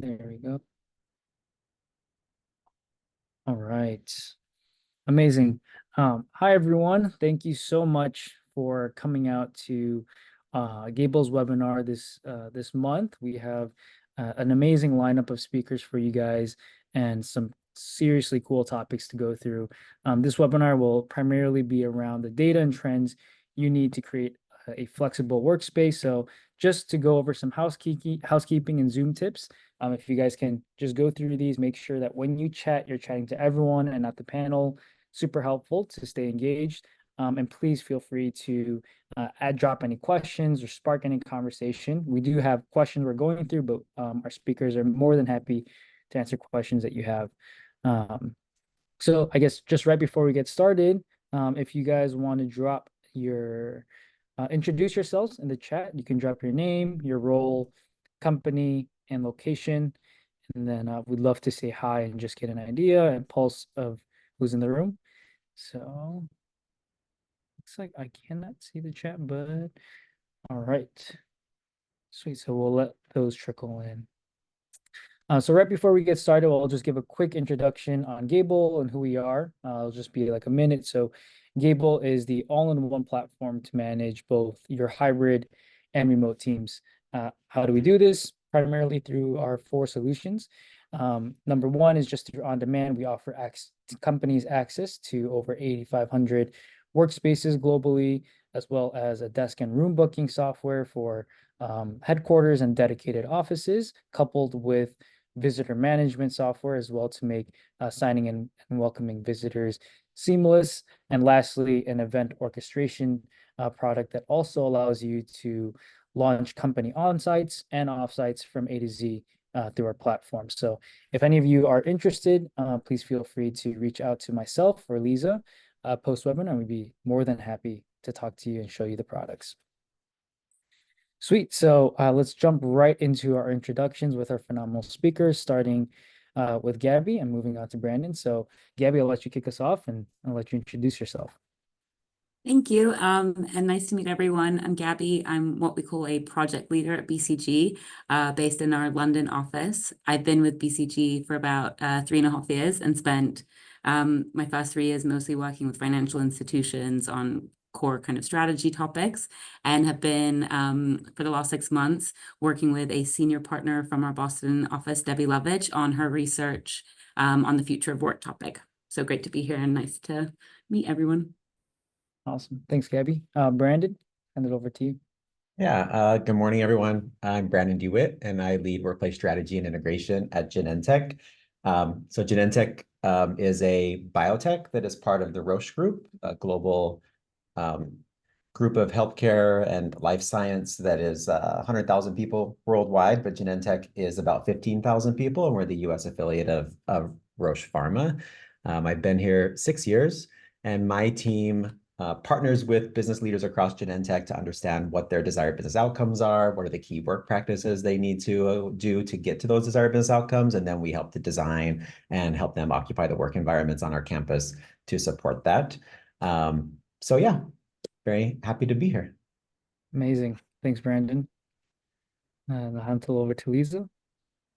There we go. All right. Amazing. Hi, everyone. Thank you so much for coming out to Gable's webinar this month. We have an amazing lineup of speakers for you guys and some seriously cool topics to go through. This webinar will primarily be around the data and trends you need to create a flexible workspace. So just to go over some housekeeping and Zoom tips. If you guys can just go through these, make sure that when you chat, you're chatting to everyone and not the panel. Super helpful to stay engaged. And please feel free to drop any questions or spark any conversation. We do have questions we're going through, but our speakers are more than happy to answer questions that you have. So I guess just right before we get started, if you guys want to drop your introduce yourselves in the chat, you can drop your name, your role, company, and location. And then we'd love to say hi and just get an idea and pulse of who's in the room. So looks like I cannot see the chat, but all right. Sweet. So we'll let those trickle in. So right before we get started, I'll just give a quick introduction on Gable and who we are. It'll just be like a minute. So Gable is the all-in-one platform to manage both your hybrid and remote teams. How do we do this? Primarily through our four solutions. Number one is just through on-demand. We offer companies access to over 8,500 workspaces globally, as well as a desk and room booking software for headquarters and dedicated offices, coupled with visitor management software as well to make signing and welcoming visitors seamless. And lastly, an event orchestration product that also allows you to launch company on-sites and off-sites from A to Z through our platform. So if any of you are interested, please feel free to reach out to myself or Liza post-webinar. We'd be more than happy to talk to you and show you the products. Sweet. So let's jump right into our introductions with our phenomenal speakers, starting with Gabby and moving on to Brandon. So Gabby, I'll let you kick us off and I'll let you introduce yourself. Thank you. And nice to meet everyone. I'm Gabby. I'm what we call a project leader at BCG, based in our London office. I've been with BCG for about 3.5 years and spent my first 3 years mostly working with financial institutions on core kind of strategy topics, and have been for the last 6 months working with a senior partner from our Boston office, Debbie Lovich, on her research on the future of work topic. So great to be here and nice to meet everyone. Awesome. Thanks, Gabby. Brandon, hand it over to you. Yeah, good morning, everyone. I'm Brandon DeWitt, and I lead workplace strategy and integration at Genentech. So Genentech is a biotech that is part of the Roche Group, a global group of healthcare and life science that is 100,000 people worldwide, but Genentech is about 15,000 people, and we're the US affiliate of Roche Pharma. I've been here 6 years, and my team partners with business leaders across Genentech to understand what their desired business outcomes are, what are the key work practices they need to do to get to those desired business outcomes, and then we help to design and help them occupy the work environments on our campus to support that. So yeah, very happy to be here. Amazing. Thanks, Brandon. I'll hand it over to Lisa.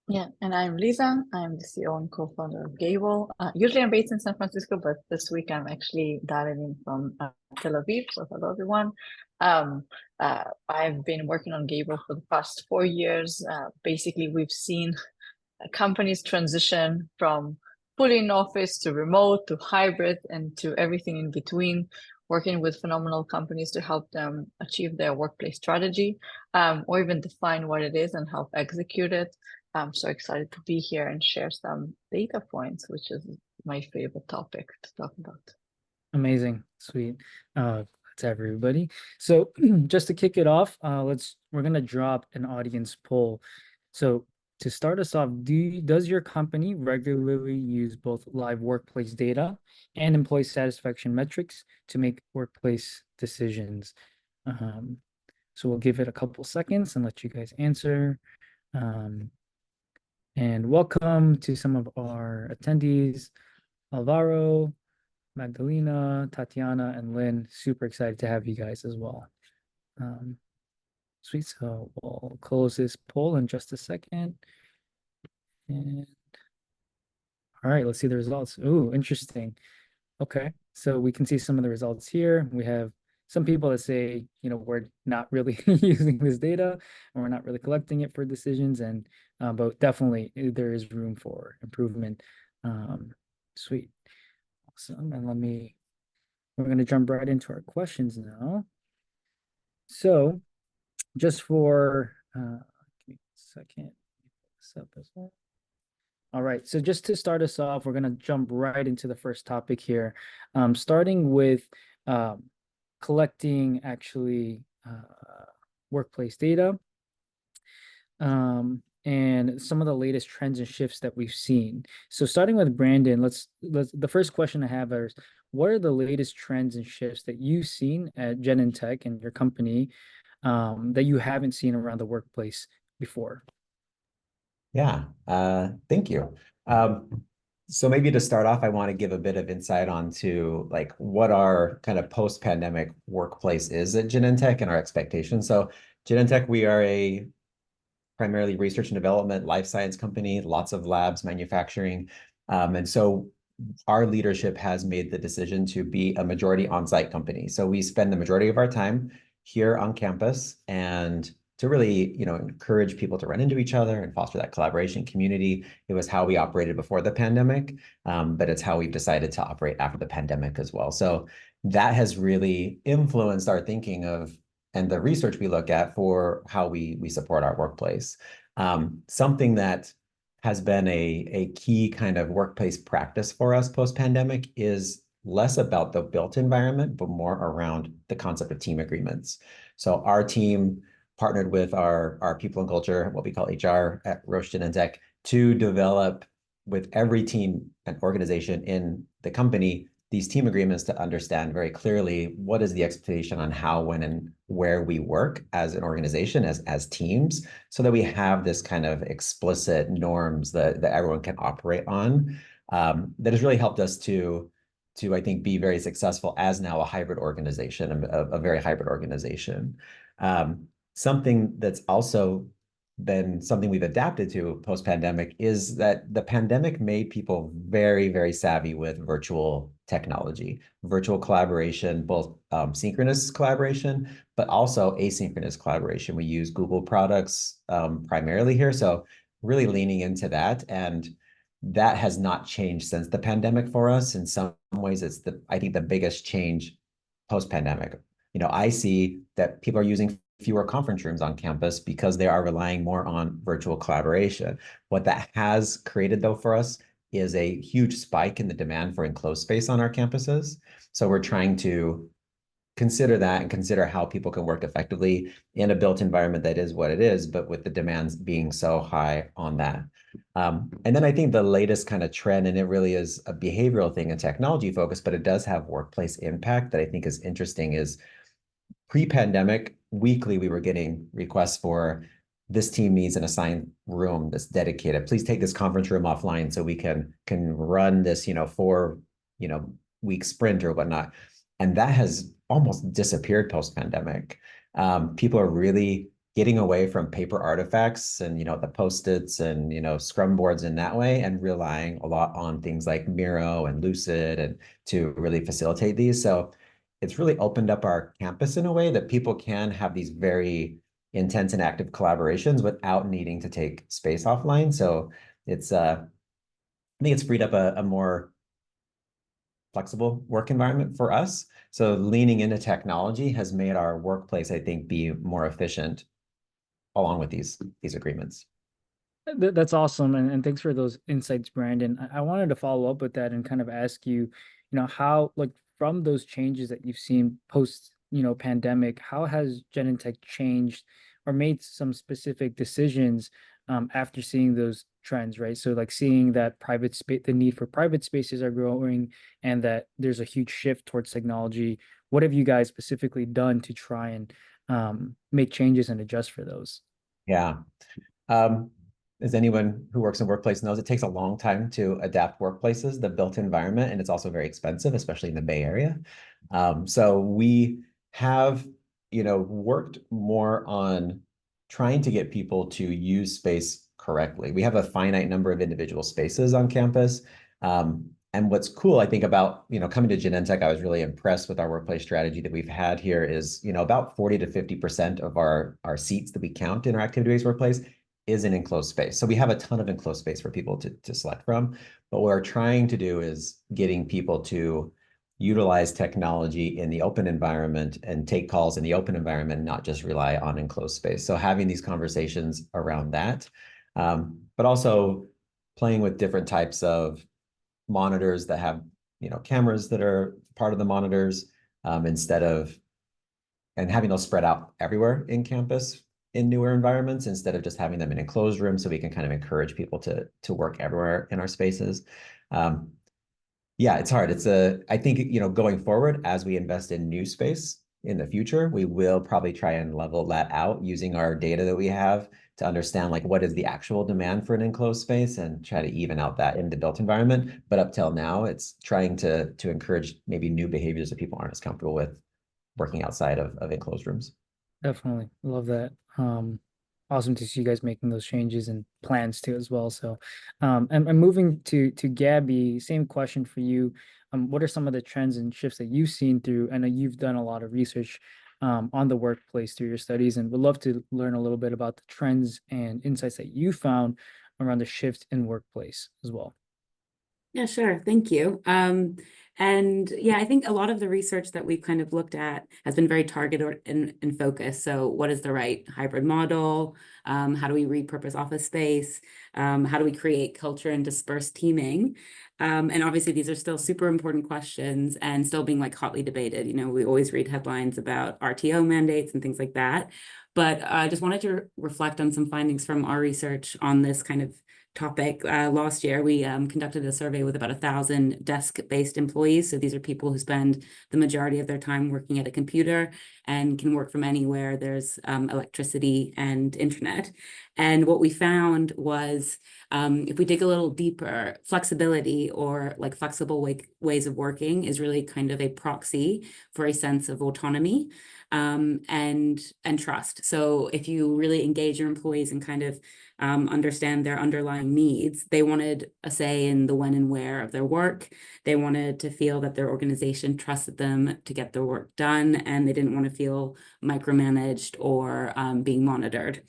Yeah, and I'm Liza. I'm the CEO and co-founder of Gable. Usually I'm based in San Francisco, but this week I'm actually dialing in from Tel Aviv. So hello, everyone. I've been working on Gable for the past 4 years. Basically, we've seen companies transition from fully in office to remote to hybrid and to everything in between, working with phenomenal companies to help them achieve their workplace strategy, or even define what it is and help execute it. I'm so excited to be here and share some data points, which is my favorite topic to talk about. Amazing. Sweet. To everybody. So just to kick it off, we're gonna drop an audience poll. So to start us off, does your company regularly use both live workplace data and employee satisfaction metrics to make workplace decisions? So we'll give it a couple seconds and let you guys answer. And welcome to some of our attendees, Alvaro, Magdalena, Tatiana, and Lynn. Super excited to have you guys as well. Sweet. So we'll close this poll in just a second. And all right, let's see the results. Ooh, interesting. Okay, so we can see some of the results here. We have some people that say, we're not really using this data and we're not really collecting it for decisions, and but definitely there is room for improvement. Sweet, awesome. And we're going to jump right into our questions now. So just for, give me a second, this up as well. All right, so just to start us off, we're going to jump right into the first topic here, starting with collecting actually workplace data and some of the latest trends and shifts that we've seen. So starting with Brandon, let's the first question I have is, what are the latest trends and shifts that you've seen at Genentech and your company that you haven't seen around the workplace before? Yeah, thank you. So maybe to start off, I want to give a bit of insight onto like what our kind of post-pandemic workplace is at Genentech and our expectations. So Genentech, we are a primarily research and development life science company, lots of labs, manufacturing. And so our leadership has made the decision to be a majority on-site company. So we spend the majority of our time here on campus, and to really, encourage people to run into each other and foster that collaboration community. It was how we operated before the pandemic, but it's how we've decided to operate after the pandemic as well. So that has really influenced our thinking of and the research we look at for how we support our workplace. Something that has been a key kind of workplace practice for us post-pandemic is less about the built environment, but more around the concept of team agreements. So our team partnered with our people and culture, what we call HR at Roche Genentech, to develop with every team and organization in the company these team agreements to understand very clearly what is the expectation on how, when, and where we work as an organization, as teams, so that we have this kind of explicit norms that everyone can operate on. That has really helped us to I think be very successful as now a hybrid organization, a very hybrid organization. Something that's also been something we've adapted to post-pandemic is that the pandemic made people very, very savvy with virtual technology, virtual collaboration, both synchronous collaboration, but also asynchronous collaboration. We use Google products primarily here, so really leaning into that. And that has not changed since the pandemic for us. In some ways, it's I think the biggest change post-pandemic. I see that people are using fewer conference rooms on campus because they are relying more on virtual collaboration. What that has created, though, for us is a huge spike in the demand for enclosed space on our campuses. So we're trying to consider that and consider how people can work effectively in a built environment that is what it is, but with the demands being so high on that. And then I think the latest kind of trend, and it really is a behavioral thing and technology focus, but it does have workplace impact that I think is interesting, is pre-pandemic, weekly, we were getting requests for this team needs an assigned room that's dedicated. Please take this conference room offline so we can run this, 4-week sprint or whatnot. And that has almost disappeared post-pandemic. People are really getting away from paper artifacts and, the Post-its and, Scrum boards in that way, and relying a lot on things like Miro and Lucid and to really facilitate these. So it's really opened up our campus in a way that people can have these very intense and active collaborations without needing to take space offline. So it's, I think it's freed up a more flexible work environment for us. So leaning into technology has made our workplace, I think, be more efficient along with these agreements. That's awesome. And thanks for those insights, Brandon. I wanted to follow up with that and kind of ask you, how, like, from those changes that you've seen post, pandemic, how has Genentech changed or made some specific decisions after seeing those trends, right? So like seeing that private space, the need for private spaces are growing, and that there's a huge shift towards technology. What have you guys specifically done to try and make changes and adjust for those? Yeah. As anyone who works in workplace knows, it takes a long time to adapt workplaces, the built environment, and it's also very expensive, especially in the Bay Area. So we have, worked more on trying to get people to use space correctly. We have a finite number of individual spaces on campus. And what's cool, I think, about, coming to Genentech, I was really impressed with our workplace strategy that we've had here is, about 40 to 50% of our seats that we count in our activity-based workplace is an enclosed space. So we have a ton of enclosed space for people to select from. But what we're trying to do is getting people to utilize technology in the open environment and take calls in the open environment, not just rely on enclosed space. So having these conversations around that, but also playing with different types of monitors that have, cameras that are part of the monitors, and having those spread out everywhere in campus in newer environments instead of just having them in enclosed rooms, so we can kind of encourage people to work everywhere in our spaces. Yeah, it's hard. I think, going forward, as we invest in new space in the future, we will probably try and level that out using our data that we have to understand like what is the actual demand for an enclosed space and try to even out that in the built environment. But up till now, it's trying to encourage maybe new behaviors that people aren't as comfortable with working outside of enclosed rooms. Definitely love that. Awesome to see you guys making those changes and plans too as well. So, and moving to Gabby, same question for you. What are some of the trends and shifts that you've seen through? I know you've done a lot of research on the workplace through your studies, and would love to learn a little bit about the trends and insights that you found around the shift in workplace as well. Yeah, sure. Thank you. And yeah, I think a lot of the research that we've kind of looked at has been very targeted and focused. So what is the right hybrid model? How do we repurpose office space? How do we create culture and disperse teaming? And obviously these are still super important questions and still being like hotly debated. We always read headlines about RTO mandates and things like that. But I just wanted to reflect on some findings from our research on this kind of topic. Last year, we conducted a survey with about 1,000 desk-based employees. So these are people who spend the majority of their time working at a computer and can work from anywhere there's electricity and internet. And what we found was, if we dig a little deeper, flexibility or like flexible ways of working is really kind of a proxy for a sense of autonomy and trust. So if you really engage your employees and kind of understand their underlying needs, they wanted a say in the when and where of their work. They wanted to feel that their organization trusted them to get their work done, and they didn't want to feel micromanaged or being monitored.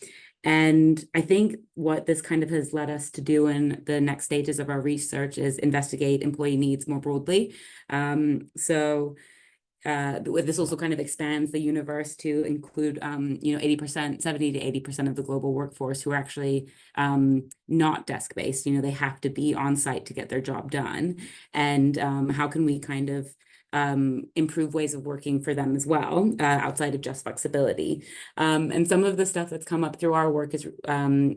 And I think what this kind of has led us to do in the next stages of our research is investigate employee needs more broadly. This also kind of expands the universe to include, 80%, 70 to 80% of the global workforce who are actually not desk-based. They have to be on site to get their job done. And how can we kind of improve ways of working for them as well, outside of just flexibility. And some of the stuff that's come up through our work is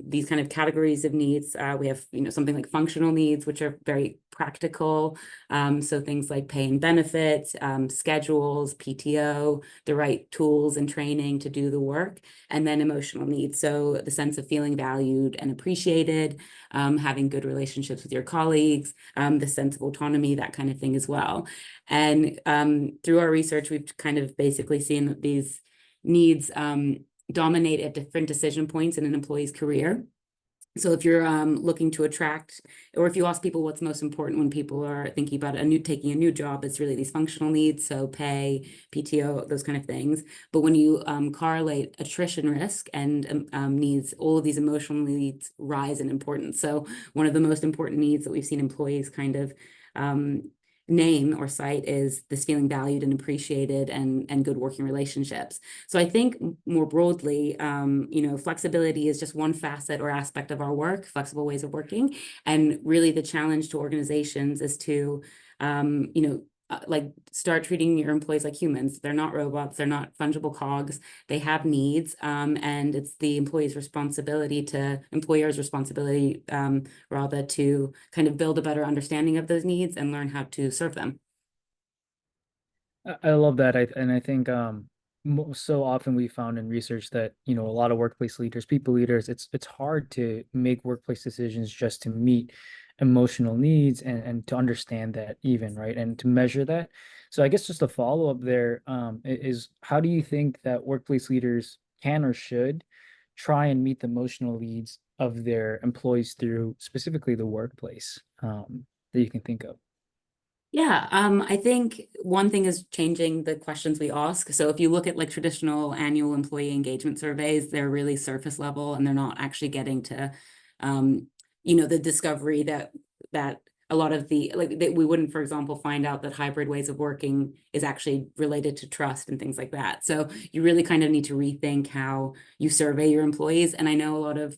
these kind of categories of needs. We have, something like functional needs, which are very practical. So things like pay and benefits, schedules, PTO, the right tools and training to do the work, and then emotional needs. So the sense of feeling valued and appreciated, having good relationships with your colleagues, the sense of autonomy, that kind of thing as well. And through our research, we've kind of basically seen these needs dominate at different decision points in an employee's career. So if you're looking to attract, or if you ask people what's most important when people are thinking about taking a new job, it's really these functional needs, so pay, PTO, those kind of things. But when you correlate attrition risk and needs, all of these emotional needs rise in importance. So one of the most important needs that we've seen employees kind of name or cite is this feeling valued and appreciated and good working relationships. So I think more broadly, flexibility is just one facet or aspect of our work, flexible ways of working. And really the challenge to organizations is to, start treating your employees like humans. They're not robots, they're not fungible cogs, they have needs, and it's the employer's responsibility to kind of build a better understanding of those needs and learn how to serve them. I love that. I think so often we found in research that a lot of workplace leaders, people leaders, it's hard to make workplace decisions just to meet emotional needs and to understand that even, right, and to measure that. So I guess just a follow up there is how do you think that workplace leaders can or should try and meet the emotional needs of their employees through specifically the workplace that you can think of? Yeah, I think one thing is changing the questions we ask. So if you look at like traditional annual employee engagement surveys, they're really surface level and they're not actually getting to, the discovery that a lot of we wouldn't, for example, find out that hybrid ways of working is actually related to trust and things like that. So you really kind of need to rethink how you survey your employees. And I know a lot of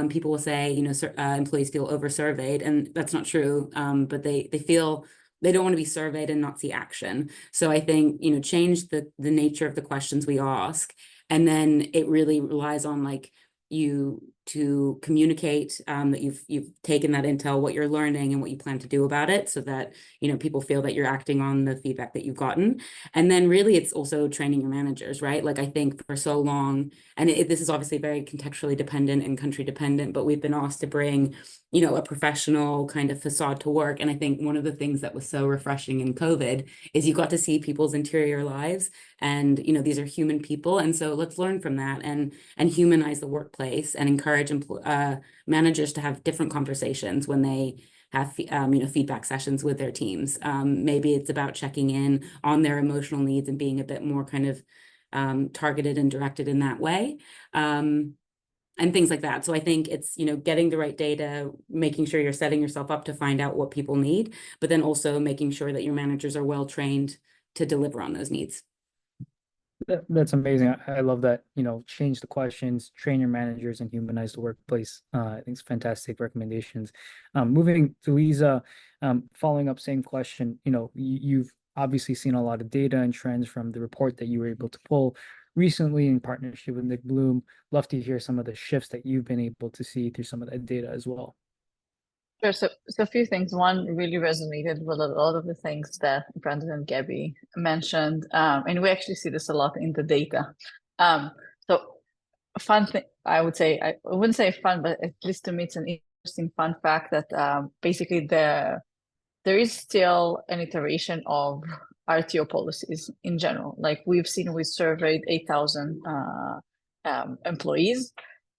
people will say, employees feel over-surveyed, and that's not true. But they feel they don't want to be surveyed and not see action. So I think, change the nature of the questions we ask. And then it really relies on like you to communicate that you've taken that intel, what you're learning and what you plan to do about it, so that people feel that you're acting on the feedback that you've gotten. And then really it's also training your managers, right? Like I think for so long, and this is obviously very contextually dependent and country dependent, but we've been asked to bring a professional kind of facade to work. And I think one of the things that was so refreshing in COVID is you got to see people's interior lives, and these are human people, and so let's learn from that and humanize the workplace and encourage managers to have different conversations when they have feedback sessions with their teams. Maybe it's about checking in on their emotional needs and being a bit more kind of targeted and directed in that way. And things like that. So I think it's, getting the right data, making sure you're setting yourself up to find out what people need, but then also making sure that your managers are well trained to deliver on those needs. That's amazing. I love that, change the questions, train your managers, and humanize the workplace. I think it's fantastic recommendations. Moving to Liza, following up, same question, you've obviously seen a lot of data and trends from the report that you were able to pull recently in partnership with Nick Bloom. Love to hear some of the shifts that you've been able to see through some of that data as well. Sure. So a few things. One really resonated with a lot of the things that Brandon and Gabby mentioned, and we actually see this a lot in the data. So a fun thing, I would say, I wouldn't say fun, but at least to me, it's an interesting fun fact that basically there is still an iteration of RTO policies in general. Like we surveyed 8,000 employees,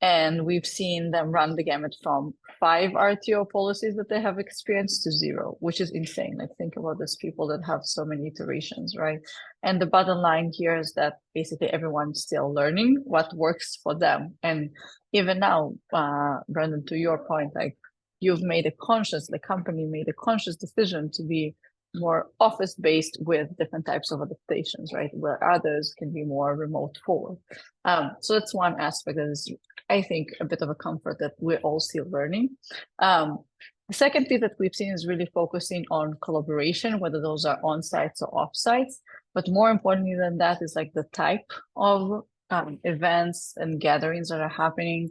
and we've seen them run the gamut from 5 RTO policies that they have experienced to 0, which is insane. Like think about those people that have so many iterations, right? And the bottom line here is that basically everyone's still learning what works for them. And even now, Brandon, to your point, like the company made a conscious decision to be more office-based with different types of adaptations, right? Where others can be more remote forward. So that's one aspect that is, I think, a bit of a comfort that we're all still learning. The second piece that we've seen is really focusing on collaboration, whether those are on-sites or off-sites. But more importantly than that is like the type of events and gatherings that are happening.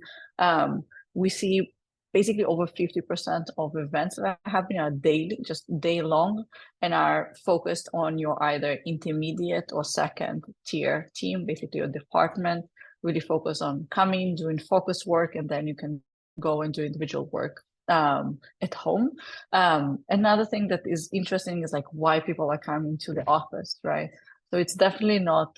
We see basically over 50% of events that are happening are daily, just day long, and are focused on your either intermediate or second tier team, basically your department, really focus on coming, doing focus work, and then you can go and do individual work at home. Another thing that is interesting is like why people are coming to the office, right? So it's definitely not,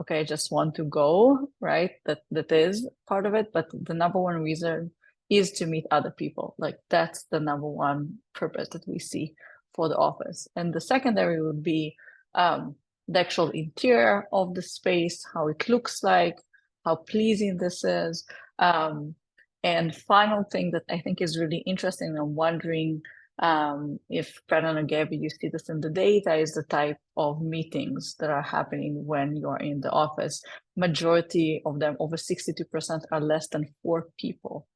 okay, I just want to go, right? That is part of it, but the number one reason is to meet other people. Like that's the number one purpose that we see for the office. And the secondary would be the actual interior of the space, how it looks like, how pleasing this is. And final thing that I think is really interesting, and I'm wondering if Brandon or Gabby, you see this in the data, is the type of meetings that are happening when you're in the office. Majority of them, over 62%, are less than 4 people.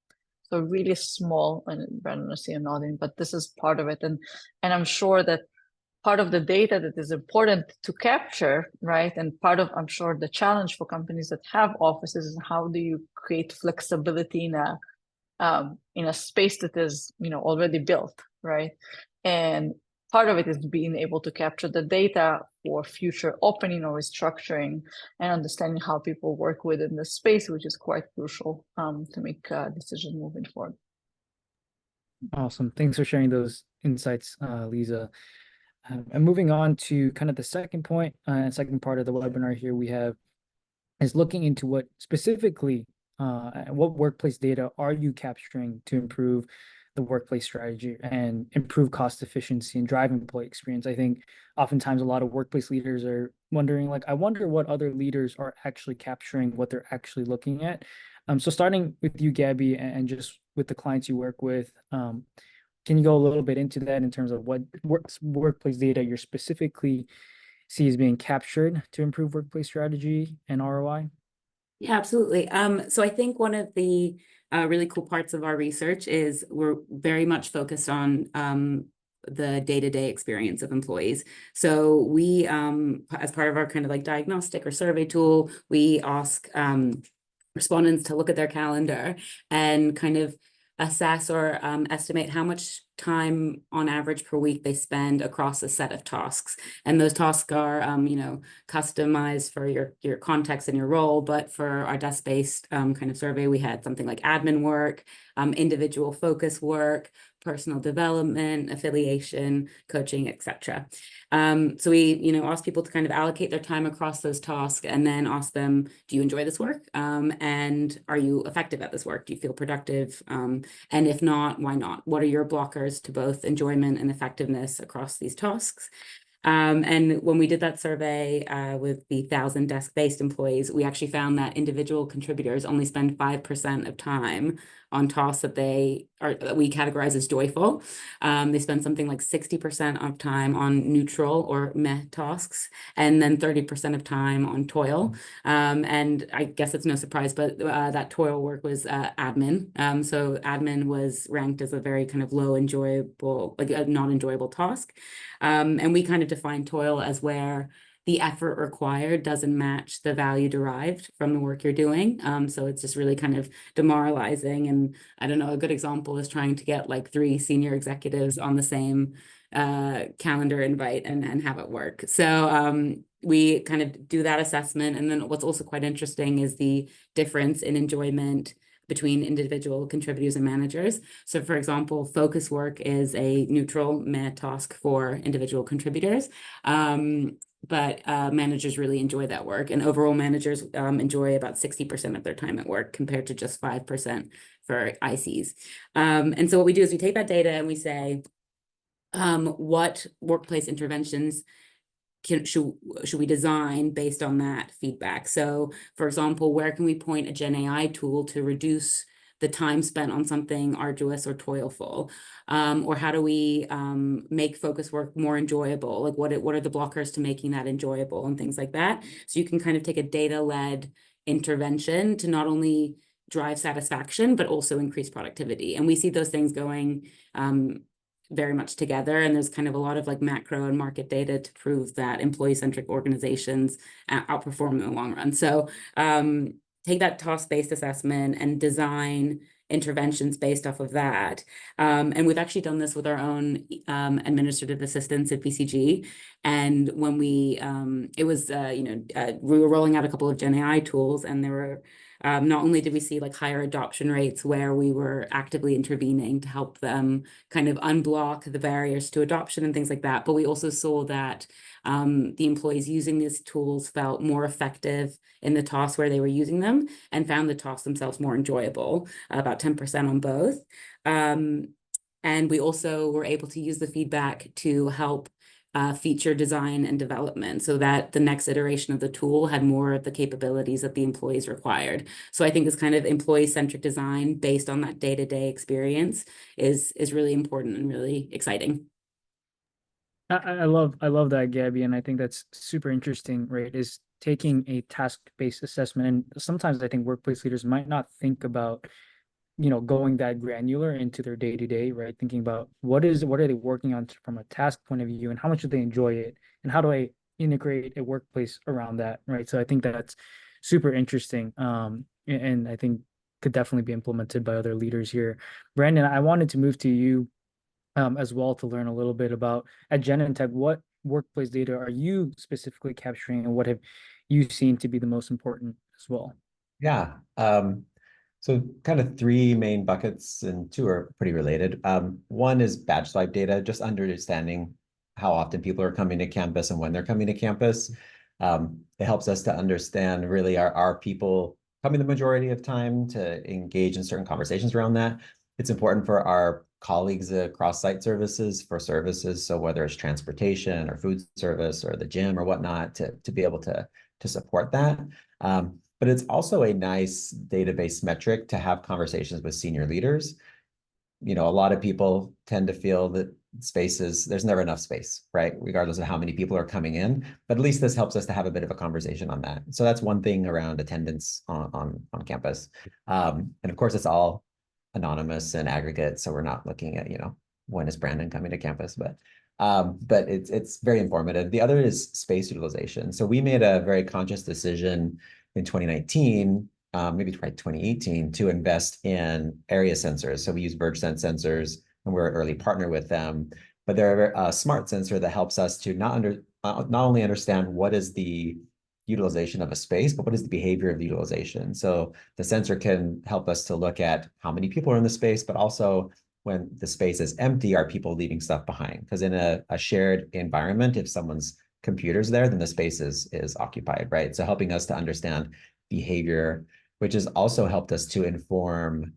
So really small, and Brandon, I see you nodding, but this is part of it. And I'm sure that part of the data that is important to capture, right? And part of, I'm sure, the challenge for companies that have offices is how do you create flexibility in a space that is, already built, right? And part of it is being able to capture the data for future opening or restructuring and understanding how people work within the space, which is quite crucial to make a decision moving forward. Awesome. Thanks for sharing those insights, Liza. And moving on to kind of the second point, second part of the webinar here we have is looking into what specifically and what workplace data are you capturing to improve the workplace strategy and improve cost efficiency and drive employee experience? I think oftentimes a lot of workplace leaders are wondering, like, I wonder what other leaders are actually capturing, what they're actually looking at. So starting with you, Gabby, and just with the clients you work with, can you go a little bit into that in terms of what workplace data you're specifically see is being captured to improve workplace strategy and ROI? Yeah, absolutely. So I think one of the really cool parts of our research is we're very much focused on the day-to-day experience of employees. So we, as part of our kind of like diagnostic or survey tool, we ask respondents to look at their calendar and kind of assess or estimate how much time on average per week they spend across a set of tasks. And those tasks are, customized for your context and your role. But for our desk-based kind of survey, we had something like admin work, individual focus work, personal development, affiliation, coaching, etc. So we, ask people to kind of allocate their time across those tasks and then ask them, do you enjoy this work? And are you effective at this work? Do you feel productive? And if not, why not? What are your blockers to both enjoyment and effectiveness across these tasks? And when we did that survey with the 1,000 desk-based employees, we actually found that individual contributors only spend 5% of time on tasks that we categorize as joyful. They spend something like 60% of time on neutral or meh tasks, and then 30% of time on toil. And I guess it's no surprise, but that toil work was admin. So admin was ranked as a very kind of low enjoyable, like a not enjoyable task. And we kind of define toil as where the effort required doesn't match the value derived from the work you're doing. So it's just really kind of demoralizing. And I don't know, a good example is trying to get like 3 senior executives on the same calendar invite and have it work. So we kind of do that assessment. And then what's also quite interesting is the difference in enjoyment between individual contributors and managers. So for example, focus work is a neutral meh task for individual contributors. But managers really enjoy that work, and overall managers enjoy about 60% of their time at work compared to just 5% for ICs. And so what we do is we take that data and we say, what workplace interventions should we design based on that feedback? So for example, where can we point a Gen AI tool to reduce the time spent on something arduous or toilful? Or how do we make focus work more enjoyable? Like what are the blockers to making that enjoyable and things like that? So you can kind of take a data-led intervention to not only drive satisfaction, but also increase productivity. And we see those things going very much together. And there's kind of a lot of like macro and market data to prove that employee-centric organizations outperform in the long run. So take that task-based assessment and design interventions based off of that. And we've actually done this with our own administrative assistants at BCG. And when we, we were rolling out a couple of Gen AI tools, and there were, not only did we see like higher adoption rates where we were actively intervening to help them kind of unblock the barriers to adoption and things like that, but we also saw that the employees using these tools felt more effective in the tasks where they were using them and found the tasks themselves more enjoyable, about 10% on both. And we also were able to use the feedback to help feature design and development so that the next iteration of the tool had more of the capabilities that the employees required. So I think this kind of employee-centric design based on that day-to-day experience is really important and really exciting. I love that, Gabby, and I think that's super interesting, right? Is taking a task-based assessment. And sometimes I think workplace leaders might not think about, going that granular into their day-to-day, right? Thinking about what are they working on from a task point of view, and how much do they enjoy it, and how do I integrate a workplace around that, right? So I think that's super interesting, and I think could definitely be implemented by other leaders here. Brandon, I wanted to move to you as well to learn a little bit about at Genentech, what workplace data are you specifically capturing, and what have you seen to be the most important as well? Yeah. So kind of 3 main buckets, and 2 are pretty related. One is badge swipe data, just understanding how often people are coming to campus and when they're coming to campus. It helps us to understand really are people coming the majority of time to engage in certain conversations around that. It's important for our colleagues across site services for services. So whether it's transportation or food service or the gym or whatnot, to be able to support that. But it's also a nice database metric to have conversations with senior leaders. A lot of people tend to feel that there's never enough space, right? Regardless of how many people are coming in, but at least this helps us to have a bit of a conversation on that. So that's one thing around attendance on campus. And of course, it's all anonymous and aggregate. So we're not looking at, when is Brandon coming to campus, but it's very informative. The other is space utilization. So we made a very conscious decision in 2019, maybe probably 2018, to invest in area sensors. So we use VergeSense sensors, and we're an early partner with them. But they're a smart sensor that helps us to not only understand what is the utilization of a space, but what is the behavior of the utilization. So the sensor can help us to look at how many people are in the space, but also when the space is empty, are people leaving stuff behind? Because in a shared environment, if someone's computer's there, then the space is occupied, right? So helping us to understand behavior, which has also helped us to inform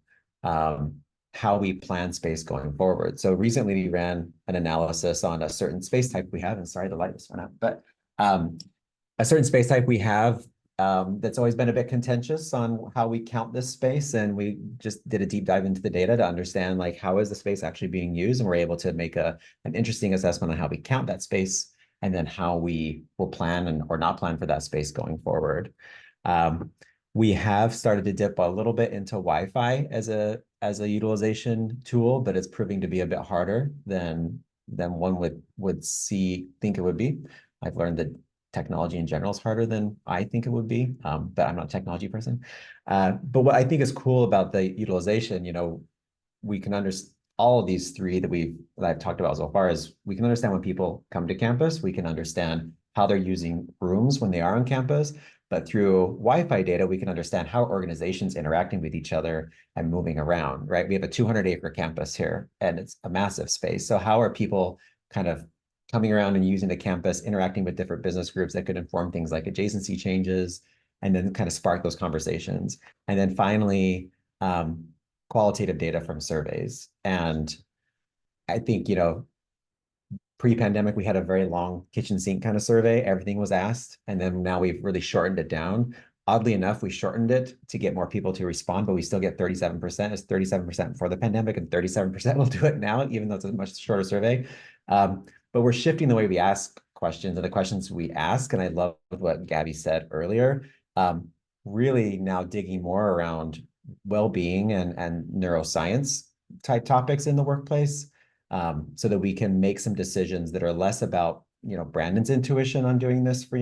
how we plan space going forward. So recently we ran an analysis on a certain space type we have, and sorry, the light just went out, but a certain space type we have that's always been a bit contentious on how we count this space. And we just did a deep dive into the data to understand, like, how is the space actually being used? And we're able to make an interesting assessment on how we count that space, and then how we will plan or not plan for that space going forward. We have started to dip a little bit into Wi-Fi as a utilization tool, but it's proving to be a bit harder than one would think it would be. I've learned that technology in general is harder than I think it would be, but I'm not a technology person. But what I think is cool about the utilization, we can understand all of these three that I've talked about so far, is we can understand when people come to campus, we can understand how they're using rooms when they are on campus, but through Wi-Fi data, we can understand how organizations interacting with each other and moving around, right? We have a 200-acre campus here, and it's a massive space. So how are people kind of coming around and using the campus, interacting with different business groups that could inform things like adjacency changes, and then kind of spark those conversations? And then finally, qualitative data from surveys. And I think, pre-pandemic, we had a very long kitchen sink kind of survey. Everything was asked. And then now we've really shortened it down. Oddly enough, we shortened it to get more people to respond, but we still get 37%. It's 37% before the pandemic, and 37% will do it now, even though it's a much shorter survey. But we're shifting the way we ask questions and the questions we ask. And I love what Gabby said earlier, really now digging more around well-being and neuroscience type topics in the workplace, so that we can make some decisions that are less about, Brandon's intuition on doing this for,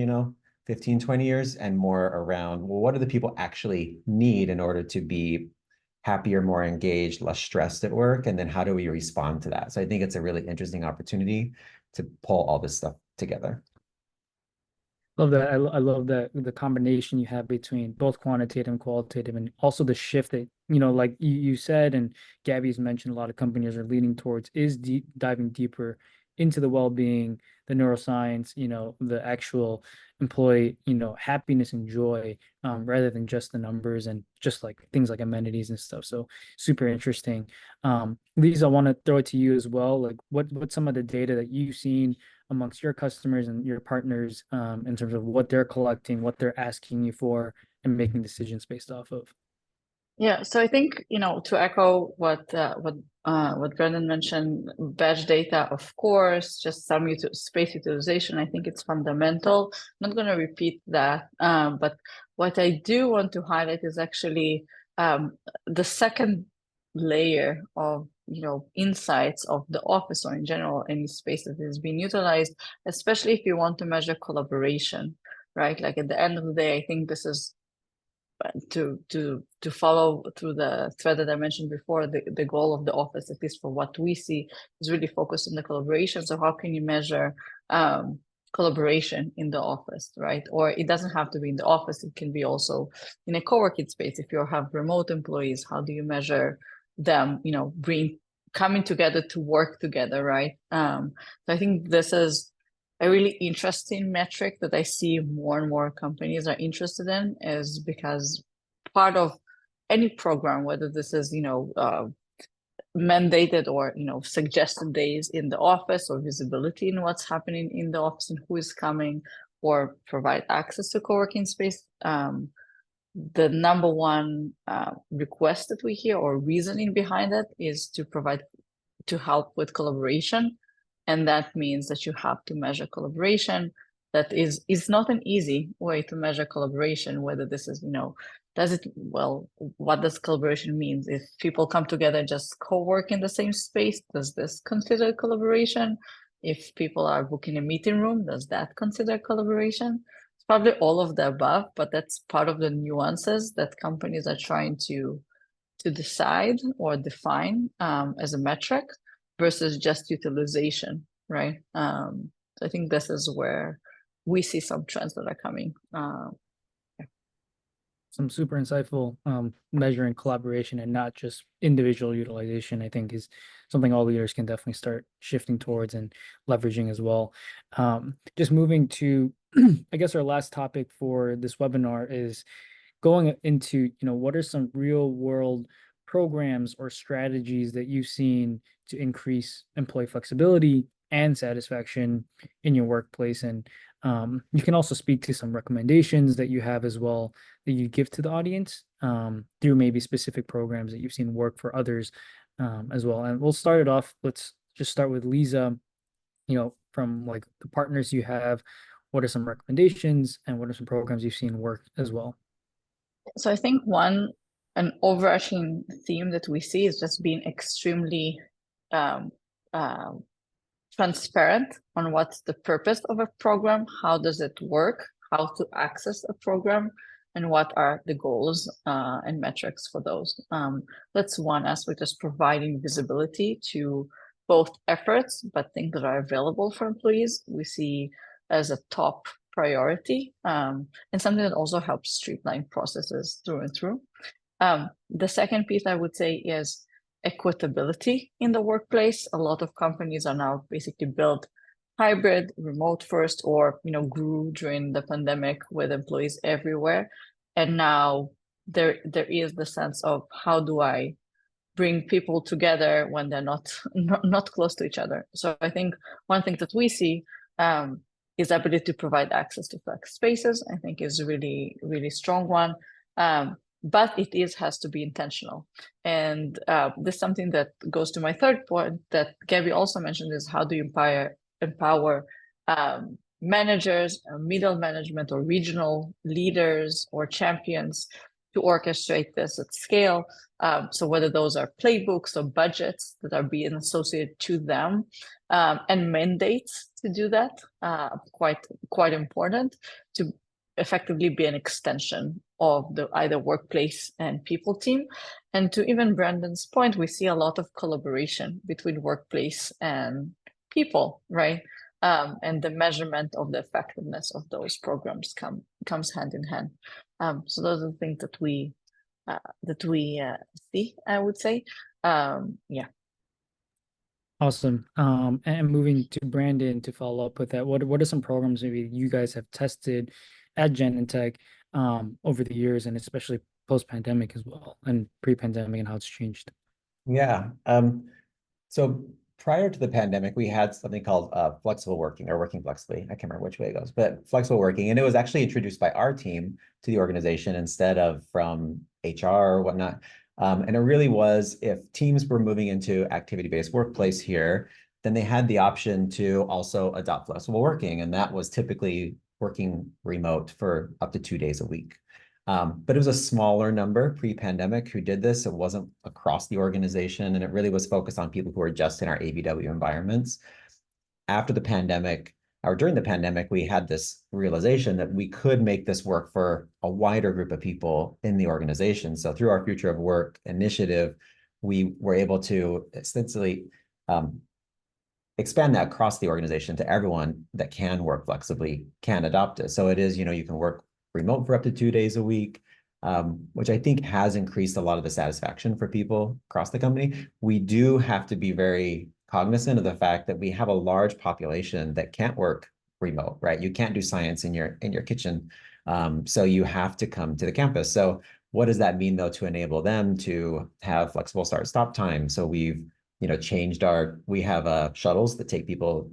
15, 20 years, and more around, well, what do the people actually need in order to be happier, more engaged, less stressed at work? And then how do we respond to that? So I think it's a really interesting opportunity to pull all this stuff together. Love that. I love that the combination you have between both quantitative and qualitative, and also the shift that, like you said, and Gabby's mentioned, a lot of companies are leaning towards is diving deeper into the well-being, the neuroscience, the actual employee, happiness and joy, rather than just the numbers and just like things like amenities and stuff. So super interesting. Liza, I want to throw it to you as well. Like what's some of the data that you've seen amongst your customers and your partners, in terms of what they're collecting, what they're asking you for, and making decisions based off of? Yeah, so I think, to echo what Brendan mentioned, badge data, of course, just some space utilization, I think it's fundamental. I'm not going to repeat that, but what I do want to highlight is actually the second layer of insights of the office, or in general any space that is being utilized, especially if you want to measure collaboration, right? Like at the end of the day, I think this is to follow through the thread that I mentioned before. The goal of the office, at least for what we see, is really focused on the collaboration. So how can you measure collaboration in the office, right? Or it doesn't have to be in the office, it can be also in a co-working space. If you have remote employees, how do you measure them, coming together to work together, right? So I think this is a really interesting metric that I see more and more companies are interested in, is because part of any program, whether this is, mandated or, suggested days in the office, or visibility in what's happening in the office and who is coming, or provide access to co-working space. The number one request that we hear, or reasoning behind it, is to help with collaboration. And that means that you have to measure collaboration. That is not an easy way to measure collaboration, whether this is, what does collaboration mean? If people come together, just co-work in the same space, does this consider collaboration? If people are booking a meeting room, does that consider collaboration? It's probably all of the above, but that's part of the nuances that companies are trying to decide or define as a metric versus just utilization, right? So I think this is where we see some trends that are coming. Some super insightful measuring collaboration and not just individual utilization, I think, is something all leaders can definitely start shifting towards and leveraging as well. Just moving to, I guess, our last topic for this webinar is going into, what are some real world programs or strategies that you've seen to increase employee flexibility and satisfaction in your workplace? And you can also speak to some recommendations that you have as well that you give to the audience through maybe specific programs that you've seen work for others as well. And we'll start it off. Let's just start with Liza, from like the partners you have, what are some recommendations and what are some programs you've seen work as well? So I think an overarching theme that we see is just being extremely transparent on what's the purpose of a program, how does it work, how to access a program, and what are the goals and metrics for those. That's one aspect, just providing visibility to both efforts, but things that are available for employees, we see as a top priority, and something that also helps streamline processes through and through. The second piece I would say is equitability in the workplace. A lot of companies are now basically built hybrid, remote first, or grew during the pandemic with employees everywhere. And now there is the sense of, how do I bring people together when they're not close to each other? So I think one thing that we see is ability to provide access to flex spaces, I think, is a really, really strong one. But it has to be intentional. And this is something that goes to my third point that Gabby also mentioned, is how do you empower managers, middle management, or regional leaders or champions to orchestrate this at scale. So whether those are playbooks or budgets that are being associated to them, and mandates to do that, quite important to effectively be an extension of the either workplace and people team. And to even Brandon's point, we see a lot of collaboration between workplace and people, right? And the measurement of the effectiveness of those programs comes hand in hand. So those are the things that we see, I would say. Yeah. Awesome. And moving to Brandon to follow up with that, what are some programs maybe you guys have tested at Genentech over the years, and especially post-pandemic as well, and pre-pandemic, and how it's changed? Yeah. So prior to the pandemic, we had something called flexible working, or working flexibly. I can't remember which way it goes, but flexible working. And it was actually introduced by our team to the organization instead of from HR or whatnot. And it really was, if teams were moving into activity-based workplace here, then they had the option to also adopt flexible working. And that was typically working remote for up to 2 days a week. But it was a smaller number pre-pandemic who did this. It wasn't across the organization, and it really was focused on people who were just in our ABW environments. After the pandemic, or during the pandemic, we had this realization that we could make this work for a wider group of people in the organization. So through our Future of Work initiative, we were able to essentially expand that across the organization to everyone that can work flexibly, can adopt it. So it is, you can work remote for up to 2 days a week, which I think has increased a lot of the satisfaction for people across the company. We do have to be very cognizant of the fact that we have a large population that can't work remote, right? You can't do science in your kitchen. So you have to come to the campus. So what does that mean, though, to enable them to have flexible start-stop time? So we've, changed we have shuttles that take people,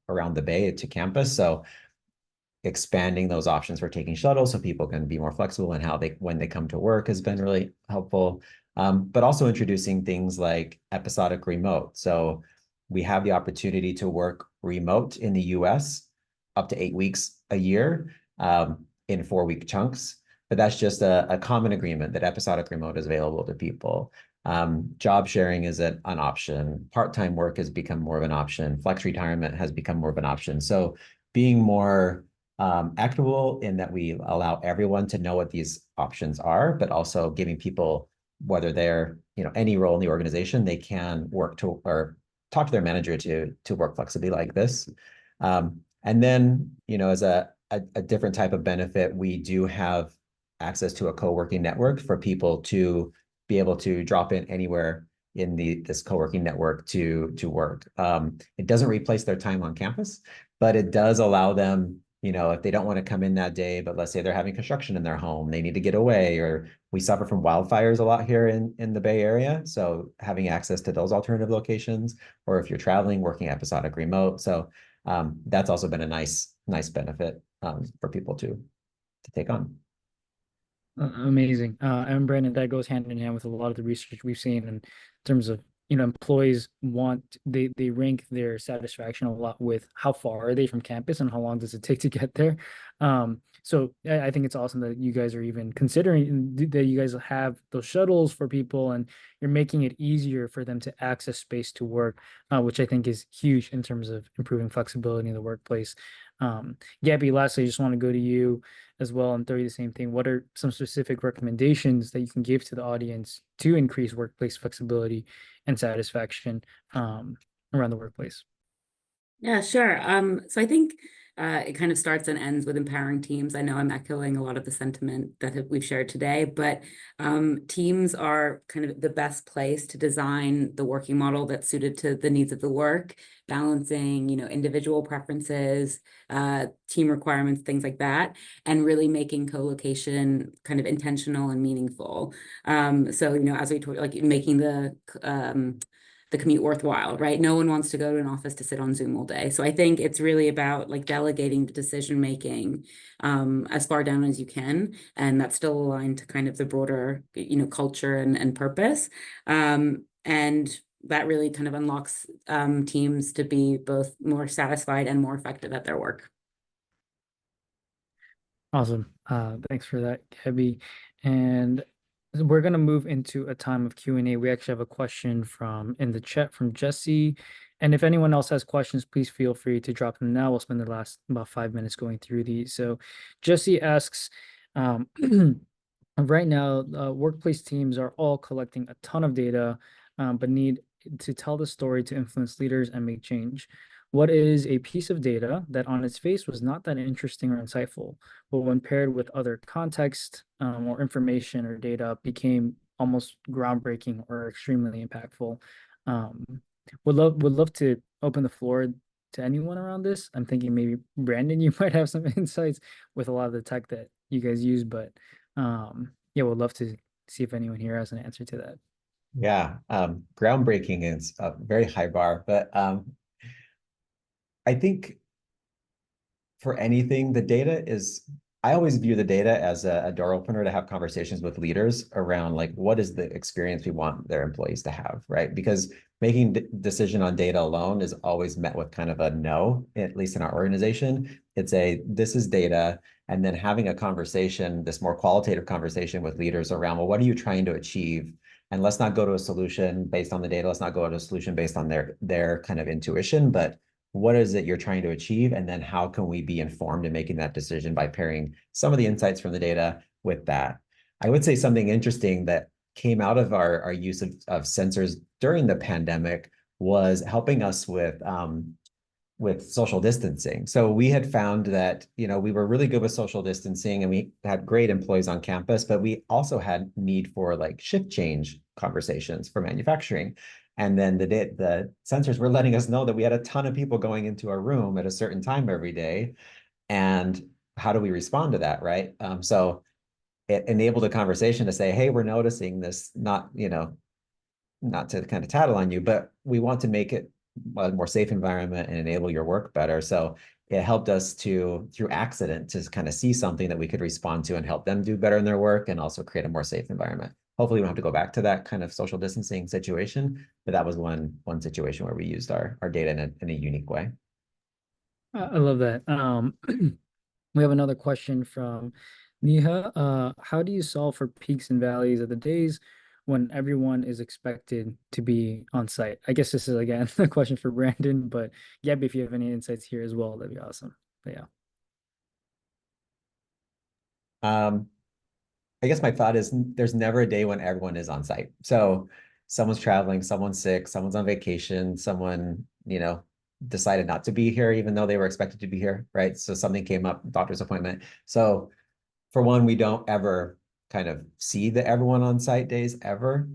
around the Bay to campus. So expanding those options for taking shuttles so people can be more flexible in when they come to work has been really helpful. But also introducing things like episodic remote. So we have the opportunity to work remote in the US up to 8 weeks a year in 4-week chunks. But that's just a common agreement that episodic remote is available to people. Job sharing is an option. Part-time work has become more of an option. Flex retirement has become more of an option. So being more equitable in that we allow everyone to know what these options are, but also giving people, whether they're, any role in the organization, they can work to or talk to their manager to work flexibly like this. And then, as a different type of benefit, we do have access to a co-working network for people to be able to drop in anywhere in this co-working network to work. It doesn't replace their time on campus, but it does allow them, if they don't want to come in that day, but let's say they're having construction in their home, they need to get away, or we suffer from wildfires a lot here in the Bay Area. So having access to those alternative locations, or if you're traveling, working episodic remote. So that's also been a nice benefit for people to take on. Amazing. And Brandon, that goes hand in hand with a lot of the research we've seen in terms of, employees they rank their satisfaction a lot with how far are they from campus and how long does it take to get there. So I think it's awesome that you guys are even considering that you guys have those shuttles for people and you're making it easier for them to access space to work, which I think is huge in terms of improving flexibility in the workplace. Gabby, lastly, I just want to go to you as well and throw you the same thing. What are some specific recommendations that you can give to the audience to increase workplace flexibility and satisfaction around the workplace? Yeah, sure. So I think it kind of starts and ends with empowering teams. I know I'm echoing a lot of the sentiment that we've shared today, but teams are kind of the best place to design the working model that's suited to the needs of the work, balancing, individual preferences, team requirements, things like that, and really making co-location kind of intentional and meaningful. So, as we talked, like making the commute worthwhile, right? No one wants to go to an office to sit on Zoom all day. So I think it's really about like delegating the decision making as far down as you can, and that's still aligned to kind of the broader, culture and purpose. And that really kind of unlocks teams to be both more satisfied and more effective at their work. Awesome. Thanks for that, Gabby. And we're going to move into a time of Q&A. We actually have a question in the chat from Jesse. And if anyone else has questions, please feel free to drop them now. We'll spend the last about 5 minutes going through these. So Jesse asks, right now, workplace teams are all collecting a ton of data, but need to tell the story to influence leaders and make change. What is a piece of data that on its face was not that interesting or insightful, but when paired with other context or information or data became almost groundbreaking or extremely impactful? Would love to open the floor to anyone around this. I'm thinking maybe Brandon, you might have some insights with a lot of the tech that you guys use, but yeah, would love to see if anyone here has an answer to that. Yeah, groundbreaking is a very high bar, but I think for anything, I always view the data as a door opener to have conversations with leaders around like, what is the experience we want their employees to have, right? Because making decision on data alone is always met with kind of a no, at least in our organization. It's this is data, and then having a conversation, this more qualitative conversation with leaders around, well, what are you trying to achieve? And let's not go to a solution based on the data. Let's not go to a solution based on their kind of intuition, but what is it you're trying to achieve? And then how can we be informed in making that decision by pairing some of the insights from the data with that? I would say something interesting that came out of our use of sensors during the pandemic was helping us with social distancing. So we had found that, we were really good with social distancing and we had great employees on campus, but we also had need for like shift change conversations for manufacturing. And then the sensors were letting us know that we had a ton of people going into our room at a certain time every day. And how do we respond to that, right? So it enabled a conversation to say, hey, we're noticing this, not, you know, not to kind of tattle on you, but we want to make it a more safe environment and enable your work better. So it helped us to, through accident, to kind of see something that we could respond to and help them do better in their work and also create a more safe environment. Hopefully we don't have to go back to that kind of social distancing situation, but that was one situation where we used our data in a unique way. I love that. We have another question from Neha. How do you solve for peaks and valleys of the days when everyone is expected to be on site? I guess this is again a question for Brandon, but Gabby, if you have any insights here as well, that'd be awesome. But yeah. I guess my thought is there's never a day when everyone is on site. So someone's traveling, someone's sick, someone's on vacation, someone, you know, decided not to be here, even though they were expected to be here, right? So something came up, doctor's appointment. So for one, we don't ever kind of see the everyone on site days ever.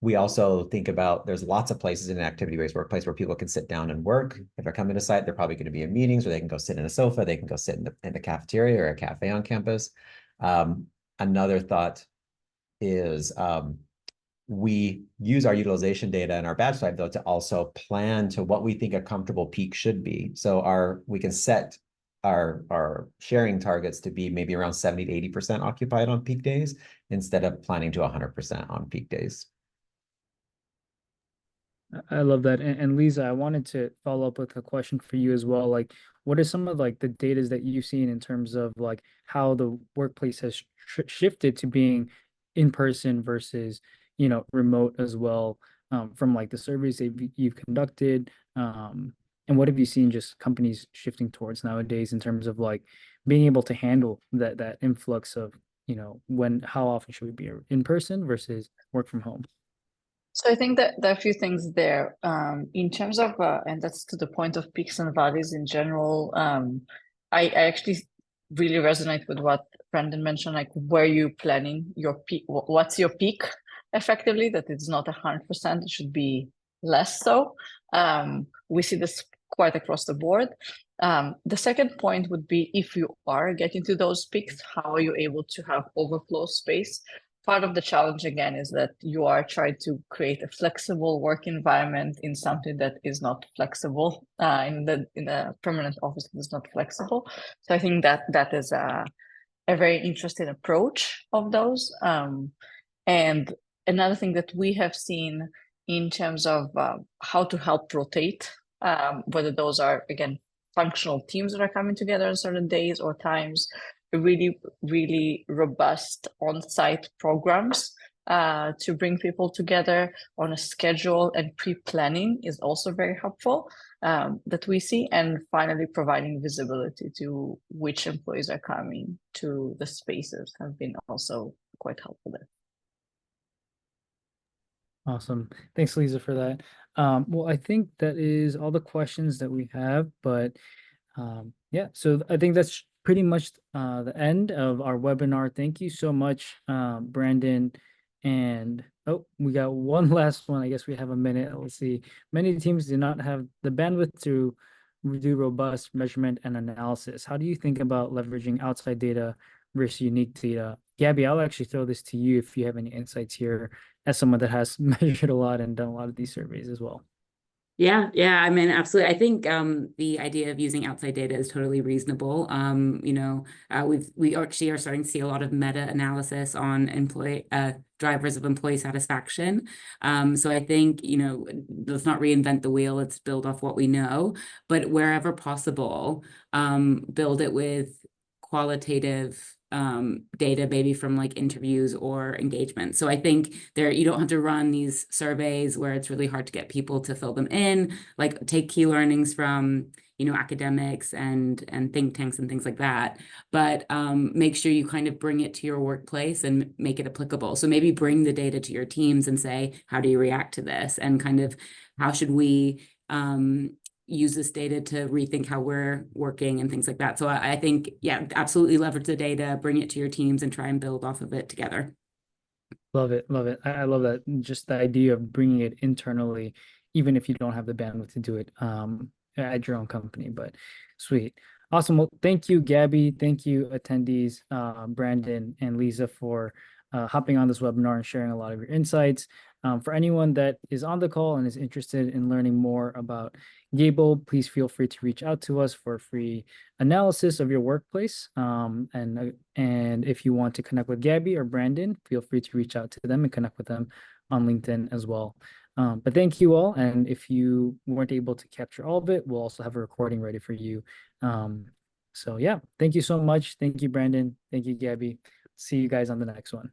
We also think about there's lots of places in an activity-based workplace where people can sit down and work. If they're coming to site, they're probably going to be in meetings, or they can go sit in a sofa, they can go sit in the cafeteria or a cafe on campus. Another thought is we use our utilization data in our badge type, though, to also plan to what we think a comfortable peak should be. So we can set our sharing targets to be maybe around 70 to 80% occupied on peak days instead of planning to 100% on peak days. I love that. And Lisa, I wanted to follow up with a question for you as well. Like, what are some of like the data that you've seen in terms of like how the workplace has shifted to being in person versus, you know, remote as well, from like the surveys that you've conducted, and what have you seen just companies shifting towards nowadays in terms of like being able to handle that influx of, you know, how often should we be in person versus work from home? So I think that there are a few things there, in terms of, and that's to the point of peaks and valleys in general. I actually really resonate with what Brandon mentioned, like where you planning your peak, what's your peak effectively, that it's not 100%, it should be less so. We see this quite across the board. The second point would be if you are getting to those peaks, how are you able to have overflow space? Part of the challenge again is that you are trying to create a flexible work environment in something that is not flexible, in a permanent office that is not flexible. So I think that is a very interesting approach of those. And another thing that we have seen in terms of how to help rotate, whether those are again functional teams that are coming together on certain days or times, really, really robust on-site programs to bring people together on a schedule, and pre-planning is also very helpful, that we see. And finally, providing visibility to which employees are coming to the spaces have been also quite helpful there. Awesome. Thanks, Lisa, for that. Well, I think that is all the questions that we have, but yeah, so I think that's pretty much the end of our webinar. Thank you so much, Brandon. And oh, we got one last one. I guess we have a minute. Let's see. Many teams do not have the bandwidth to do robust measurement and analysis. How do you think about leveraging outside data versus unique data? Gabby, I'll actually throw this to you if you have any insights here as someone that has measured a lot and done a lot of these surveys as well. Yeah, I mean, absolutely. I think the idea of using outside data is totally reasonable. You know, we actually are starting to see a lot of meta-analysis on employee drivers of employee satisfaction. So I think, you know, let's not reinvent the wheel. Let's build off what we know, but wherever possible, build it with qualitative data, maybe from like interviews or engagement. So I think you don't have to run these surveys where it's really hard to get people to fill them in. Like take key learnings from, you know, academics and think tanks and things like that. But make sure you kind of bring it to your workplace and make it applicable. So maybe bring the data to your teams and say, how do you react to this? And kind of how should we use this data to rethink how we're working and things like that. So I think, yeah, absolutely leverage the data, bring it to your teams and try and build off of it together. Love it. Love it. I love that. Just the idea of bringing it internally, even if you don't have the bandwidth to do it at your own company, but sweet. Awesome. Well, thank you, Gabby. Thank you, attendees, Brandon and Lisa, for hopping on this webinar and sharing a lot of your insights. For anyone that is on the call and is interested in learning more about Gable, please feel free to reach out to us for a free analysis of your workplace. And if you want to connect with Gabby or Brandon, feel free to reach out to them and connect with them on LinkedIn as well. But thank you all. And if you weren't able to capture all of it, we'll also have a recording ready for you. So yeah, thank you so much. Thank you, Brandon. Thank you, Gabby. See you guys on the next one.